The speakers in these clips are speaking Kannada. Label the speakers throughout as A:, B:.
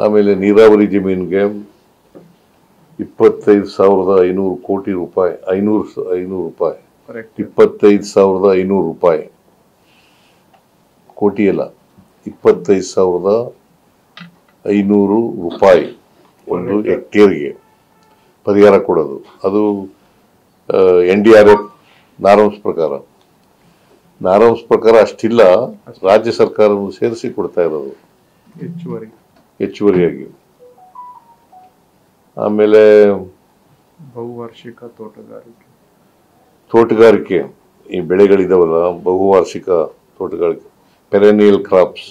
A: ಆಮೇಲೆ ನೀರಾವರಿ ಜಮೀನಿಗೆ 25,500 ಕೋಟಿ ರೂಪಾಯಿ, 500 ರೂಪಾಯಿ, 25,500 ರೂಪಾಯಿ, ಕೋಟಿ ಅಲ್ಲ, 25,500 ರೂಪಾಯಿ ಒಂದು ಹೆಕ್ಟೇರ್ಗೆ ಪರಿಹಾರ ಕೊಡೋದು. ಅದು NDRF ನಾರ್ಮ್ಸ್ ಪ್ರಕಾರ ಅಷ್ಟಿಲ್ಲ, ರಾಜ್ಯ ಸರ್ಕಾರವನ್ನು ಸೇರಿಸಿ ಕೊಡ್ತಾ ಇರೋದು ಹೆಚ್ಚುವರಿಯಾಗಿ. ಆಮೇಲೆ
B: ಬಹುವಾರ್ಷಿಕ
A: ತೋಟಗಾರಿಕೆ ಈ ಬೆಳೆಗಳಿದಾವಲ್ಲ, ಬಹುವಾರ್ಷಿಕ ತೋಟಗಾರಿಕೆ, ಪೆರೆನಿಯಲ್ ಕ್ರಾಪ್ಸ್,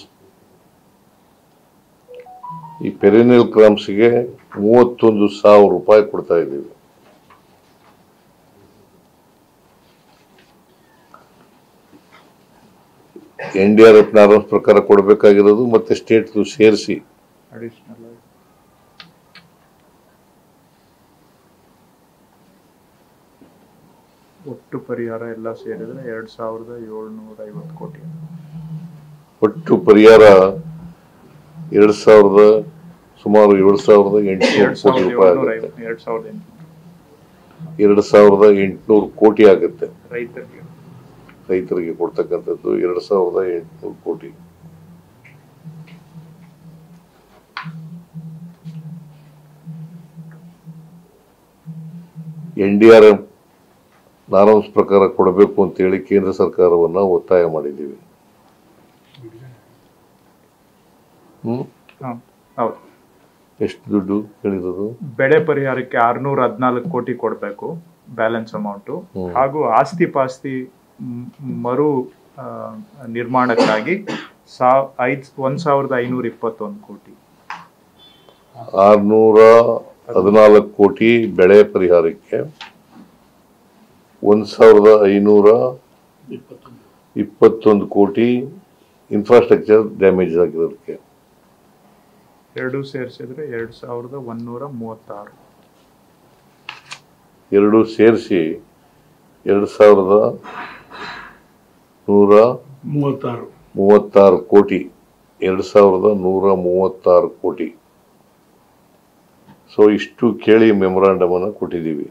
A: ಈ ಪೆರೆನಿಯಲ್ ಕ್ರಾಪ್ಸ್ಗೆ 31,000 ರೂಪಾಯಿ ಕೊಡ್ತಾ ಇದ್ದೀವಿ. NDRF ನಾರ್ಮ್ಸ್ ಪ್ರಕಾರ ಕೊಡಬೇಕಾಗಿರೋದು ಮತ್ತೆ ಸ್ಟೇಟ್ ಸೇರಿಸಿ
B: ಒಟ್ಟು ಪರಿಹಾರ ಎಲ್ಲ ಸೇರಿದ್ರೆ 2,750 ಕೋಟಿ.
A: ಒಟ್ಟು ಪರಿಹಾರ ಸುಮಾರು 2,800 ಕೋಟಿ ರೂಪಾಯಿ ಆಗುತ್ತೆ. 2,800 ಕೋಟಿ ಆಗುತ್ತೆ ರೈತರಿಗೆ ಕೊಡ್ತಕ್ಕಂಥದ್ದು. 2,800 ಕೋಟಿ. NDRF ನಾರ್ಮ್ಸ್ ಪ್ರಕಾರ ಕೊಡಬೇಕು ಅಂತೇಳಿ ಕೇಂದ್ರ ಸರ್ಕಾರವನ್ನ ಒತ್ತಾಯ ಮಾಡಿದ್ದೀವಿ. ಎಷ್ಟು ದುಡ್ಡು ಹೇಳಿರೋದು?
B: ಬೆಳೆ ಪರಿಹಾರಕ್ಕೆ 614 ಕೋಟಿ ಕೊಡಬೇಕು ಬ್ಯಾಲೆನ್ಸ್ ಅಮೌಂಟ್, ಹಾಗೂ ಆಸ್ತಿ ಪಾಸ್ತಿ ಮರು ನಿರ್ಮಾಣಕ್ಕಾಗಿ 1,521 ಕೋಟಿ.
A: 614 ಕೋಟಿ ಬೆಳೆ ಪರಿಹಾರಕ್ಕೆ, 1,521 ಕೋಟಿ ಇನ್ಫ್ರಾಸ್ಟ್ರಕ್ಚರ್ ಡ್ಯಾಮೇಜ್ ಆಗಿರೋದಕ್ಕೆ.
B: ಎರಡು ಸೇರಿಸಿದ್ರೆ 2,136.
A: ಎರಡು ಸೇರಿಸಿ 2,136 ಕೋಟಿ. 2,136 ಕೋಟಿ. ಸೊ ಇಷ್ಟು ಕೇಳಿ ಮೆಮೊರಾಂಡಮ್ ಅನ್ನು ಕೊಟ್ಟಿದ್ದೀವಿ.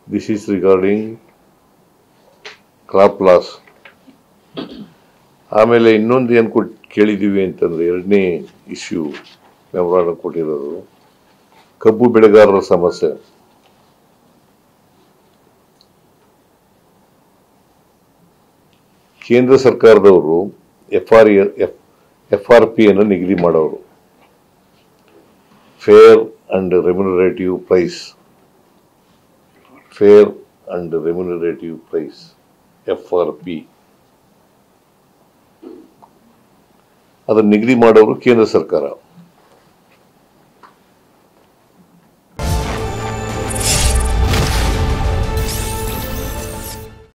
A: This is regarding crop loss. ಆಮೇಲೆ ಇನ್ನೊಂದು ಏನು ಕೇಳಿದ್ದೀವಿ ಅಂತಂದ್ರೆ, ಎರಡನೇ ಇಶ್ಯೂ ಮೆಮೊರಾಂಡಮ್ ಕೊಟ್ಟಿರೋದು ಕಬ್ಬು ಬೆಳೆಗಾರರ ಸಮಸ್ಯೆ. ಕೇಂದ್ರ ಸರ್ಕಾರದವರು FRP ಅನ್ನು ನಿಗದಿ ಮಾಡೋರು, fair and remunerative price. Fair and remunerative price, FRP. ಅದನ್ನು ನಿಗದಿ ಮಾಡೋರು ಕೇಂದ್ರ ಸರ್ಕಾರ.